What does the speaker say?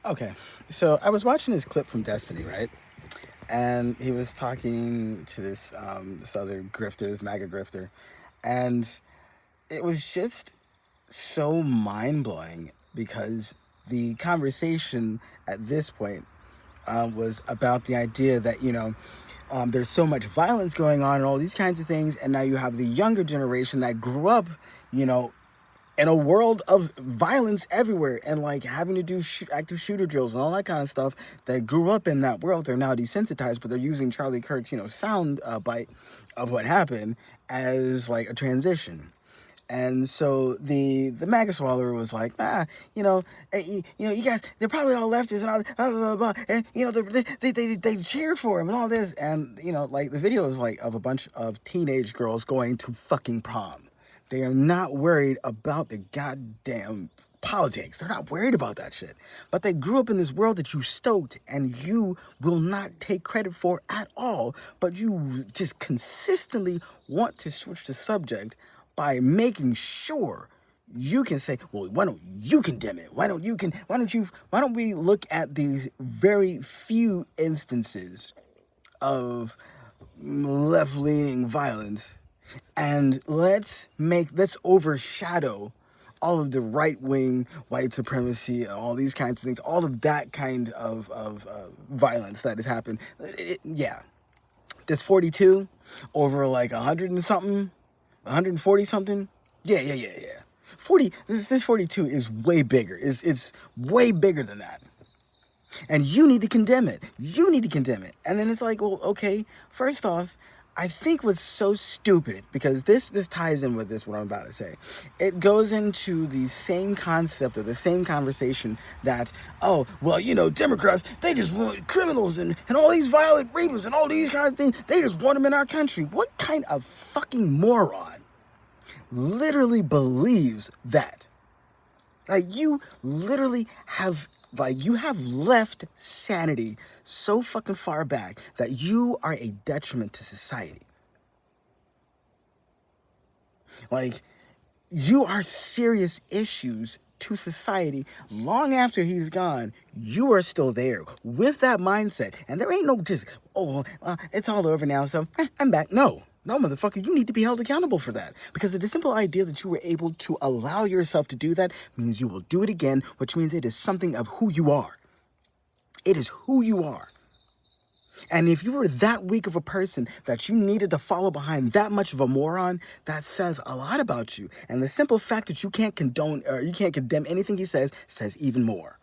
Okay, so I was watching this clip from Destiny, right? And he was talking to this other grifter, this MAGA grifter, and it was just so mind blowing because the conversation at this point was about the idea that there's so much violence going on and all these kinds of things, and now you have the younger generation that grew up, you know, in a world of violence everywhere and like having to do active shooter drills and all that kind of stuff that grew up in that world. They're now desensitized, but they're using Charlie Kirk's sound bite of what happened as like a transition. And so the MAGA swallower was like, you guys, they're probably all leftists and all blah blah blah, blah. And they cheered for him and all this, and like the video is like of a bunch of teenage girls going to fucking prom. They are not worried about the goddamn politics. They're not worried about that shit. But they grew up in this world that you stoked and you will not take credit for at all, but you just consistently want to switch the subject by making sure you can say, well, why don't you condemn it? Why don't we look at these very few instances of left-leaning violence and let's overshadow all of the right-wing white supremacy, all these kinds of things, all of that kind of violence that has happened. Yeah, this 42 over like 100 and something, 140 something. Yeah. 40. This 42 is way bigger. It's way bigger than that. And you need to condemn it. You need to condemn it. And then it's like, well, okay, first off, I think was so stupid because this ties in with what I'm about to say. It goes into the same concept of the same conversation that, oh, well, Democrats, they just want criminals and all these violent rapists and all these kinds of things. They just want them in our country. What kind of fucking moron literally believes that? Like, you literally have left sanity so fucking far back that you are a detriment to society. Like, you are serious issues to society. Long after he's gone, you are still there with that mindset. And there ain't no just, it's all over now, so I'm back. No, motherfucker, you need to be held accountable for that. Because the simple idea that you were able to allow yourself to do that means you will do it again, which means it is something of who you are. It is who you are. And if you were that weak of a person that you needed to follow behind that much of a moron, that says a lot about you. And the simple fact that you can't condone or you can't condemn anything he says even more.